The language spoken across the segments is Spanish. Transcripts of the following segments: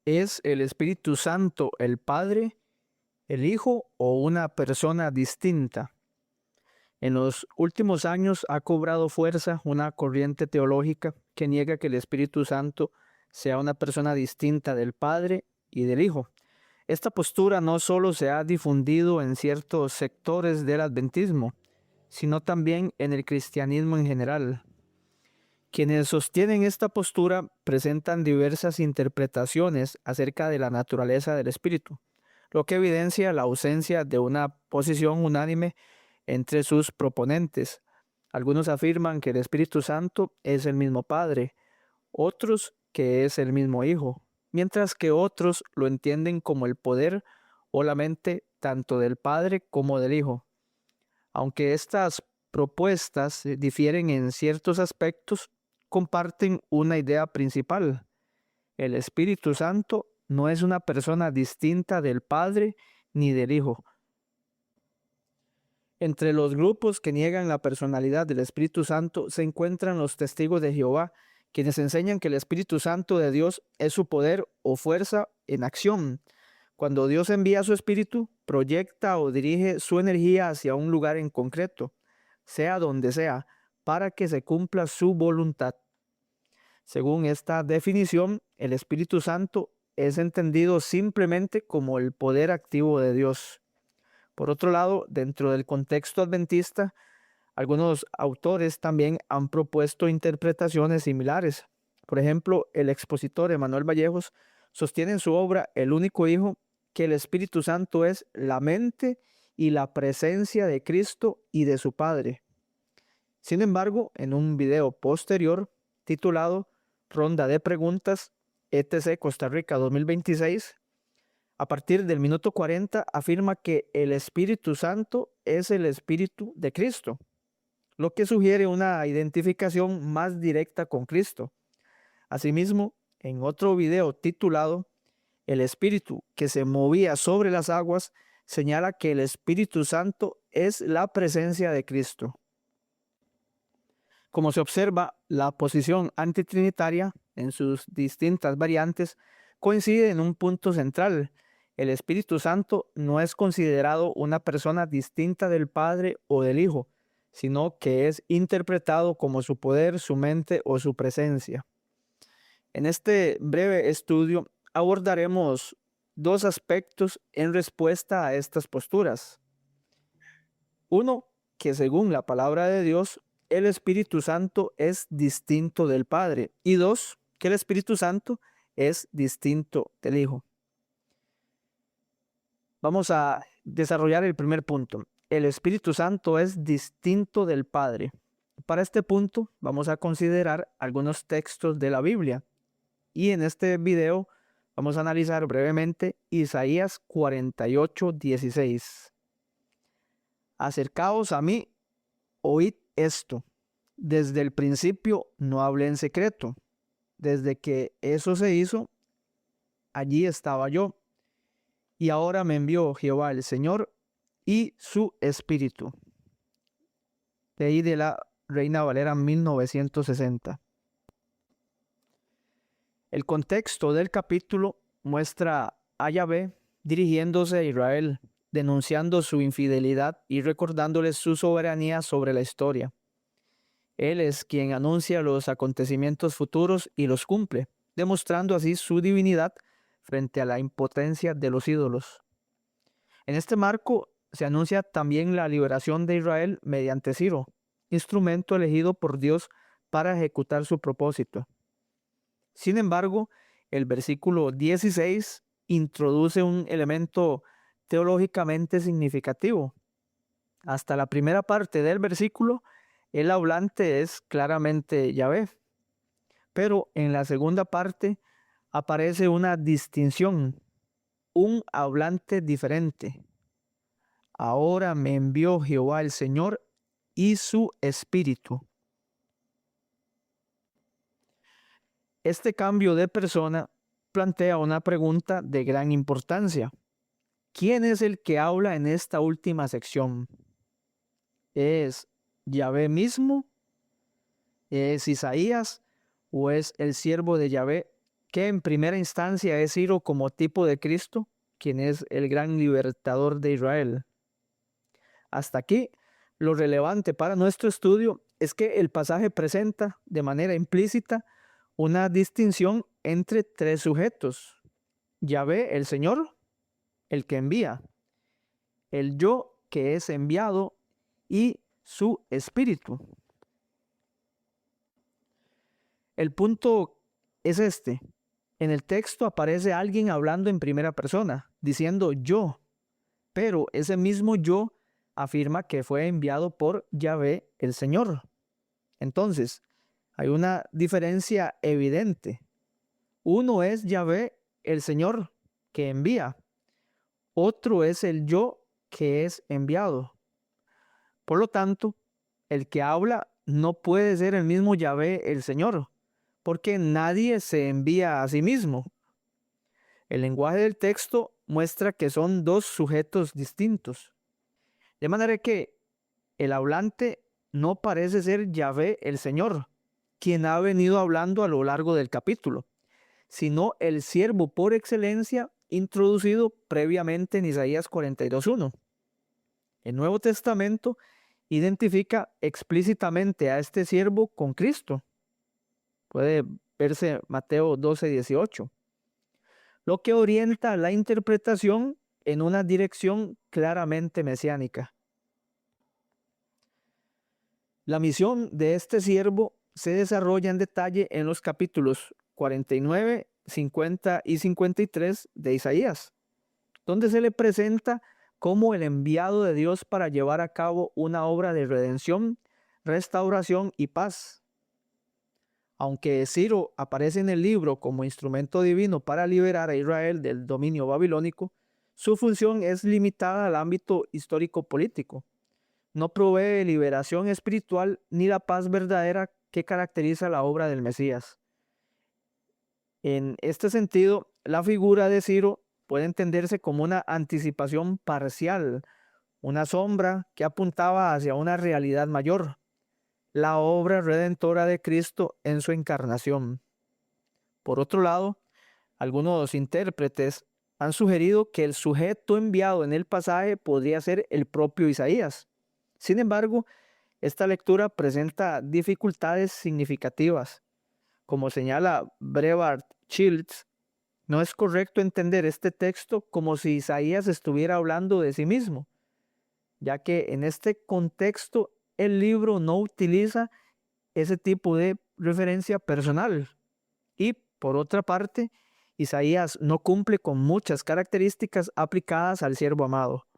¿Es el Espíritu Santo el Padre, el Hijo o una persona distinta? En los últimos años ha cobrado fuerza una corriente teológica que niega que el Espíritu Santo sea una persona distinta del Padre y del Hijo. Esta postura no solo se ha difundido en ciertos sectores del adventismo, sino también en el cristianismo en general. Quienes sostienen esta postura presentan diversas interpretaciones acerca de la naturaleza del Espíritu, lo que evidencia la ausencia de una posición unánime entre sus proponentes. Algunos afirman que el Espíritu Santo es el mismo Padre, otros que es el mismo Hijo, mientras que otros lo entienden como el poder o la mente tanto del Padre como del Hijo. Aunque estas propuestas difieren en ciertos aspectos, comparten una idea principal. El Espíritu Santo no es una persona distinta del Padre ni del Hijo. Entre los grupos que niegan la personalidad del Espíritu Santo se encuentran los testigos de Jehová, quienes enseñan que el Espíritu Santo de Dios es su poder o fuerza en acción. Cuando Dios envía su Espíritu, proyecta o dirige su energía hacia un lugar en concreto, sea donde sea, para que se cumpla su voluntad. Según esta definición, el Espíritu Santo es entendido simplemente como el poder activo de Dios. Por otro lado, dentro del contexto adventista, algunos autores también han propuesto interpretaciones similares. Por ejemplo, el expositor Emanuel Vallejos sostiene en su obra El único Hijo que el Espíritu Santo es la mente y la presencia de Cristo y de su Padre. Sin embargo, en un video posterior titulado Ronda de Preguntas, ETC Costa Rica 2026, a partir del minuto 40 afirma que el Espíritu Santo es el Espíritu de Cristo, lo que sugiere una identificación más directa con Cristo. Asimismo, en otro video titulado El Espíritu que se movía sobre las aguas, señala que el Espíritu Santo es la presencia de Cristo. Como se observa, la posición antitrinitaria, en sus distintas variantes, coincide en un punto central. El Espíritu Santo no es considerado una persona distinta del Padre o del Hijo, sino que es interpretado como su poder, su mente o su presencia. En este breve estudio abordaremos dos aspectos en respuesta a estas posturas. Uno, que según la palabra de Dios, el Espíritu Santo es distinto del Padre. Y dos, que el Espíritu Santo es distinto del Hijo. Vamos a desarrollar el primer punto. El Espíritu Santo es distinto del Padre. Para este punto vamos a considerar algunos textos de la Biblia. Y en este video vamos a analizar brevemente Isaías 48:16. Acercaos a mí, oíd esto. Desde el principio no hablé en secreto. Desde que eso se hizo, allí estaba yo. Y ahora me envió Jehová el Señor y su Espíritu. Leí de la Reina Valera 1960. El contexto del capítulo muestra a Yahvé dirigiéndose a Israel, denunciando su infidelidad y recordándoles su soberanía sobre la historia. Él es quien anuncia los acontecimientos futuros y los cumple, demostrando así su divinidad frente a la impotencia de los ídolos. En este marco se anuncia también la liberación de Israel mediante Ciro, instrumento elegido por Dios para ejecutar su propósito. Sin embargo, el versículo 16 introduce un elemento teológicamente significativo. Hasta la primera parte del versículo, el hablante es claramente Yahvé, pero en la segunda parte aparece una distinción, un hablante diferente. Ahora me envió Jehová el Señor y su Espíritu. Este cambio de persona plantea una pregunta de gran importancia. ¿Quién es el que habla en esta última sección? ¿Es Yahvé mismo? ¿Es Isaías? ¿O es el siervo de Yahvé que en primera instancia es Ciro como tipo de Cristo, quien es el gran libertador de Israel. Hasta aquí, lo relevante para nuestro estudio es que el pasaje presenta de manera implícita una distinción entre tres sujetos: Yahvé, el Señor, el que envía; el yo, que es enviado; y su espíritu. El punto es este: en el texto aparece alguien hablando en primera persona, diciendo yo, pero ese mismo yo afirma que fue enviado por Yahvé, el Señor. Entonces, hay una diferencia evidente. Uno es Yahvé, el Señor, que envía. Otro es el yo, que es enviado. Por lo tanto, el que habla no puede ser el mismo Yahvé, el Señor, porque nadie se envía a sí mismo. El lenguaje del texto muestra que son dos sujetos distintos. De manera que el hablante no parece ser Yahvé, el Señor, quien ha venido hablando a lo largo del capítulo, sino el siervo por excelencia introducido previamente en Isaías 42:1. El Nuevo Testamento identifica explícitamente a este siervo con Cristo. Puede verse Mateo 12:18, lo que orienta la interpretación en una dirección claramente mesiánica. La misión de este siervo se desarrolla en detalle en los capítulos 49, 50 y 53 de Isaías, donde se le presenta como el enviado de Dios para llevar a cabo una obra de redención, restauración y paz. Aunque Ciro aparece en el libro como instrumento divino para liberar a Israel del dominio babilónico, su función es limitada al ámbito histórico-político. No provee liberación espiritual ni la paz verdadera que caracteriza la obra del Mesías. En este sentido, la figura de Ciro puede entenderse como una anticipación parcial, una sombra que apuntaba hacia una realidad mayor: la obra redentora de Cristo en su encarnación. Por otro lado, algunos intérpretes han sugerido que el sujeto enviado en el pasaje podría ser el propio Isaías. Sin embargo, esta lectura presenta dificultades significativas. Como señala Brevard Shields, no es correcto entender este texto como si Isaías estuviera hablando de sí mismo, ya que en este contexto el libro no utiliza ese tipo de referencia personal. Y por otra parte, Isaías no cumple con muchas características aplicadas al siervo amado.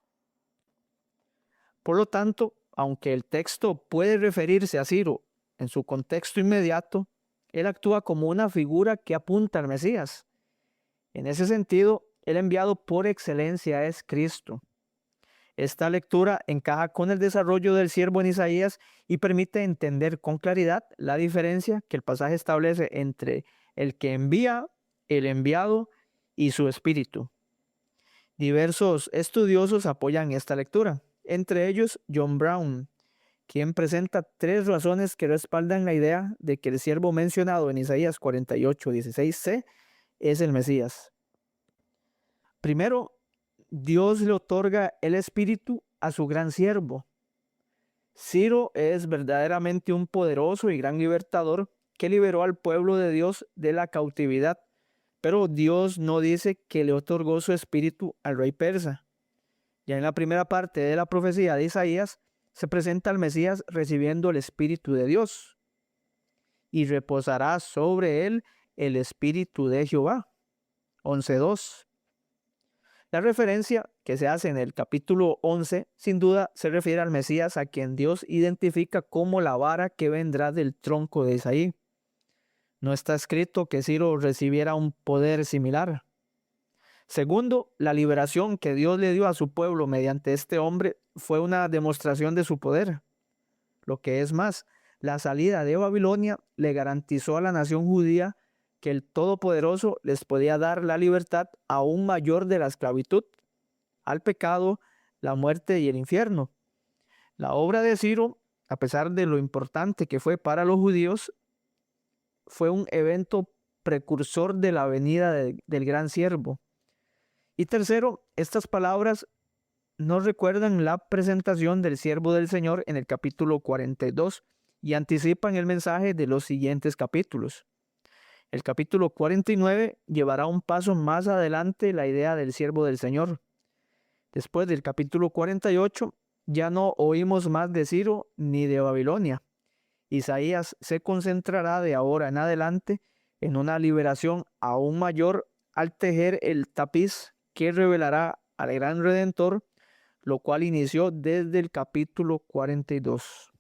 Por lo tanto, aunque el texto puede referirse a Ciro en su contexto inmediato, él actúa como una figura que apunta al Mesías. En ese sentido, el enviado por excelencia es Cristo. Esta lectura encaja con el desarrollo del siervo en Isaías y permite entender con claridad la diferencia que el pasaje establece entre el que envía, el enviado y su espíritu. Diversos estudiosos apoyan esta lectura, entre ellos John Brown, quien presenta tres razones que respaldan la idea de que el siervo mencionado en Isaías 48:16c es el Mesías. Primero, Dios le otorga el espíritu a su gran siervo. Ciro es verdaderamente un poderoso y gran libertador que liberó al pueblo de Dios de la cautividad, pero Dios no dice que le otorgó su espíritu al rey persa. Ya en la primera parte de la profecía de Isaías se presenta al Mesías recibiendo el espíritu de Dios, y reposará sobre él el espíritu de Jehová. 11:2. La referencia que se hace en el capítulo 11 sin duda se refiere al Mesías, a quien Dios identifica como la vara que vendrá del tronco de Isaí. No está escrito que Ciro recibiera un poder similar. Segundo, la liberación que Dios le dio a su pueblo mediante este hombre fue una demostración de su poder. Lo que es más, la salida de Babilonia le garantizó a la nación judía que el Todopoderoso les podía dar la libertad aún mayor de la esclavitud, al pecado, la muerte y el infierno. La obra de Ciro, a pesar de lo importante que fue para los judíos, fue un evento precursor de la venida del gran siervo. Y tercero, estas palabras nos recuerdan la presentación del siervo del Señor en el capítulo 42 y anticipan el mensaje de los siguientes capítulos. El capítulo 49 llevará un paso más adelante la idea del siervo del Señor. Después del capítulo 48 ya no oímos más de Ciro ni de Babilonia. Isaías se concentrará de ahora en adelante en una liberación aún mayor al tejer el tapiz que revelará al gran Redentor, lo cual inició desde el capítulo 42.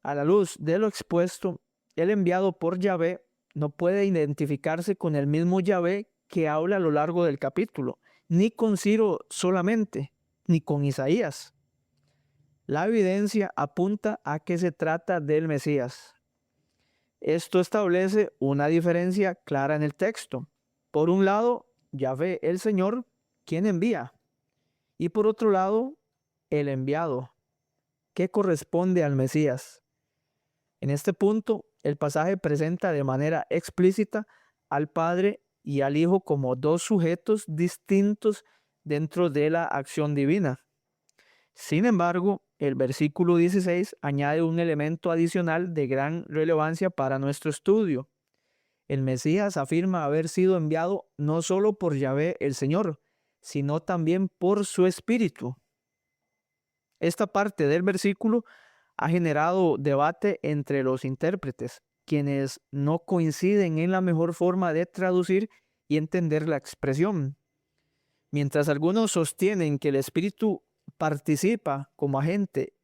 A la luz de lo expuesto, el enviado por Yahvé no puede identificarse con el mismo Yahvé que habla a lo largo del capítulo, ni con Ciro solamente, ni con Isaías. La evidencia apunta a que se trata del Mesías. Esto establece una diferencia clara en el texto. Por un lado, Yahvé, el Señor, quien envía, y por otro lado, el enviado, que corresponde al Mesías. En este punto, el pasaje presenta de manera explícita al Padre y al Hijo como dos sujetos distintos dentro de la acción divina. Sin embargo, el versículo 16 añade un elemento adicional de gran relevancia para nuestro estudio. El Mesías afirma haber sido enviado no solo por Yahvé el Señor, sino también por su Espíritu. Esta parte del versículo ha generado debate entre los intérpretes, quienes no coinciden en la mejor forma de traducir y entender la expresión. Mientras algunos sostienen que el Espíritu participa como agente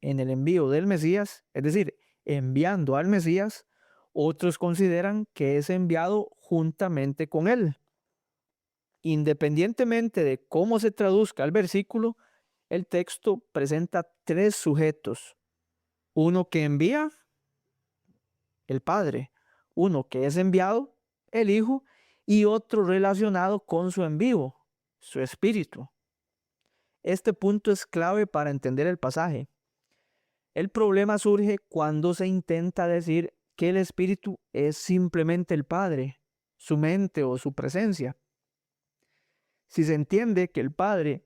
en el envío del Mesías, es decir, enviando al Mesías, otros consideran que es enviado juntamente con él. Independientemente de cómo se traduzca el versículo, el texto presenta tres sujetos. Uno que envía, el Padre. Uno que es enviado, el Hijo. Y otro relacionado con su envío, su Espíritu. Este punto es clave para entender el pasaje. El problema surge cuando se intenta decir que el Espíritu es simplemente el Padre, su mente o su presencia. Si se entiende que el Padre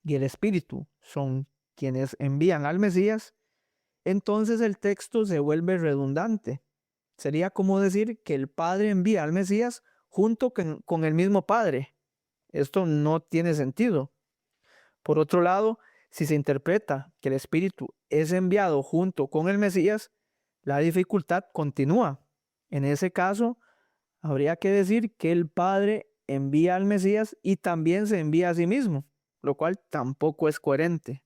y el Espíritu son quienes envían al Mesías, entonces el texto se vuelve redundante. Sería como decir que el Padre envía al Mesías junto con el mismo Padre. Esto no tiene sentido. Por otro lado, si se interpreta que el Espíritu es enviado junto con el Mesías, la dificultad continúa. En ese caso, habría que decir que el Padre envía al Mesías y también se envía a sí mismo, lo cual tampoco es coherente.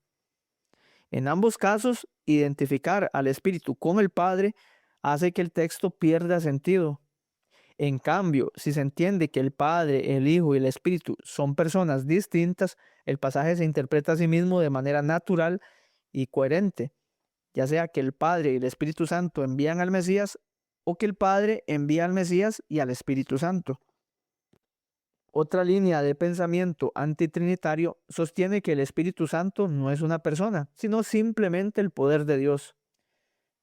En ambos casos, identificar al Espíritu con el Padre hace que el texto pierda sentido. En cambio, si se entiende que el Padre, el Hijo y el Espíritu son personas distintas, el pasaje se interpreta a sí mismo de manera natural y coherente, ya sea que el Padre y el Espíritu Santo envían al Mesías o que el Padre envía al Mesías y al Espíritu Santo. Otra línea de pensamiento antitrinitario sostiene que el Espíritu Santo no es una persona, sino simplemente el poder de Dios.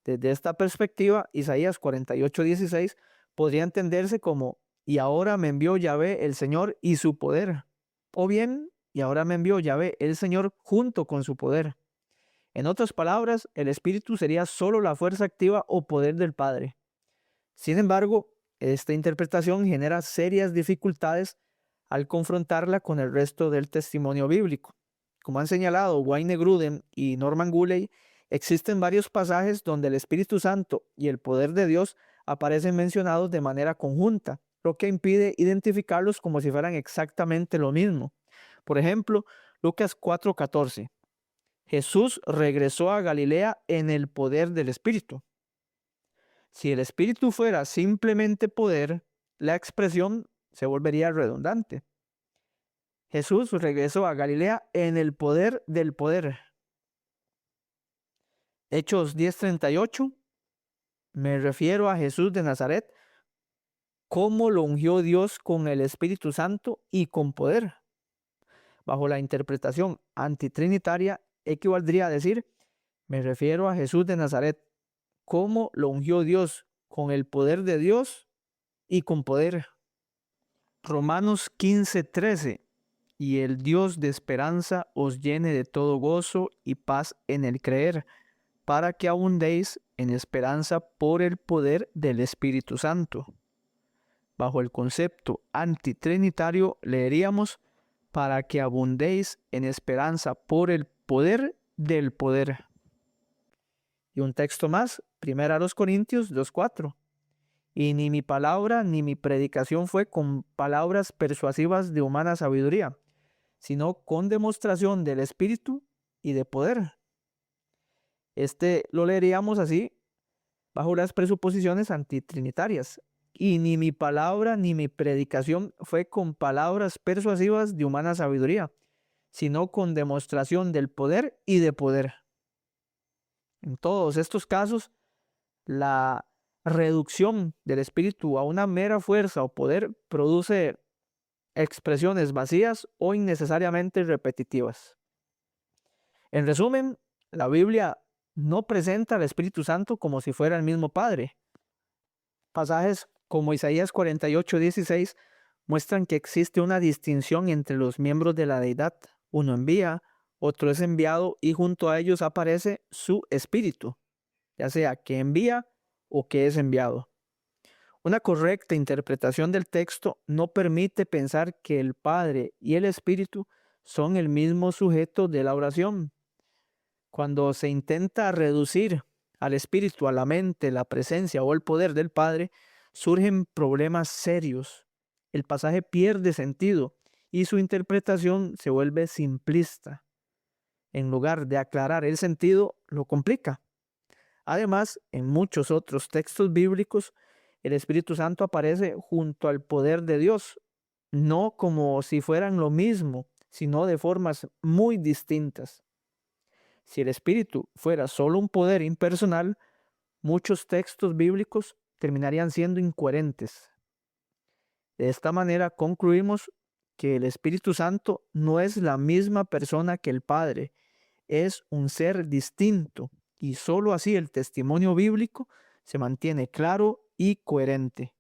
Desde esta perspectiva, Isaías 48:16 podría entenderse como: y ahora me envió Yahvé el Señor y su poder. O bien, y ahora me envió Yahvé el Señor junto con su poder. En otras palabras, el Espíritu sería solo la fuerza activa o poder del Padre. Sin embargo, esta interpretación genera serias dificultades al confrontarla con el resto del testimonio bíblico. Como han señalado Wayne Grudem y Norman Gulley, existen varios pasajes donde el Espíritu Santo y el poder de Dios aparecen mencionados de manera conjunta, lo que impide identificarlos como si fueran exactamente lo mismo. Por ejemplo, Lucas 4:14. Jesús regresó a Galilea en el poder del Espíritu. Si el Espíritu fuera simplemente poder, la expresión se volvería redundante. Jesús regresó a Galilea en el poder del poder. Hechos 10:38. Me refiero a Jesús de Nazaret, cómo lo ungió Dios con el Espíritu Santo y con poder. Bajo la interpretación antitrinitaria, equivaldría a decir: me refiero a Jesús de Nazaret, cómo lo ungió Dios con el poder de Dios y con poder. Romanos 15:13. Y el Dios de esperanza os llene de todo gozo y paz en el creer, para que abundéis en esperanza por el poder del Espíritu Santo. Bajo el concepto antitrinitario leeríamos: para que abundéis en esperanza por el poder del poder. Y un texto más, 1 Corintios 2:4. Y ni mi palabra ni mi predicación fue con palabras persuasivas de humana sabiduría, sino con demostración del Espíritu y de poder. Este lo leeríamos así, bajo las presuposiciones antitrinitarias. Y ni mi palabra ni mi predicación fue con palabras persuasivas de humana sabiduría, sino con demostración del poder y de poder. En todos estos casos, la reducción del espíritu a una mera fuerza o poder produce expresiones vacías o innecesariamente repetitivas. En resumen, la Biblia no presenta al Espíritu Santo como si fuera el mismo Padre. Pasajes como Isaías 48:16 muestran que existe una distinción entre los miembros de la deidad. Uno envía, otro es enviado y junto a ellos aparece su Espíritu, ya sea que envía o que es enviado. Una correcta interpretación del texto no permite pensar que el Padre y el Espíritu son el mismo sujeto de la oración. Cuando se intenta reducir al Espíritu a la mente, la presencia o el poder del Padre, surgen problemas serios. El pasaje pierde sentido y su interpretación se vuelve simplista. En lugar de aclarar el sentido, lo complica. Además, en muchos otros textos bíblicos, el Espíritu Santo aparece junto al poder de Dios, no como si fueran lo mismo, sino de formas muy distintas. Si el Espíritu fuera solo un poder impersonal, muchos textos bíblicos terminarían siendo incoherentes. De esta manera concluimos que el Espíritu Santo no es la misma persona que el Padre, es un ser distinto y solo así el testimonio bíblico se mantiene claro y coherente.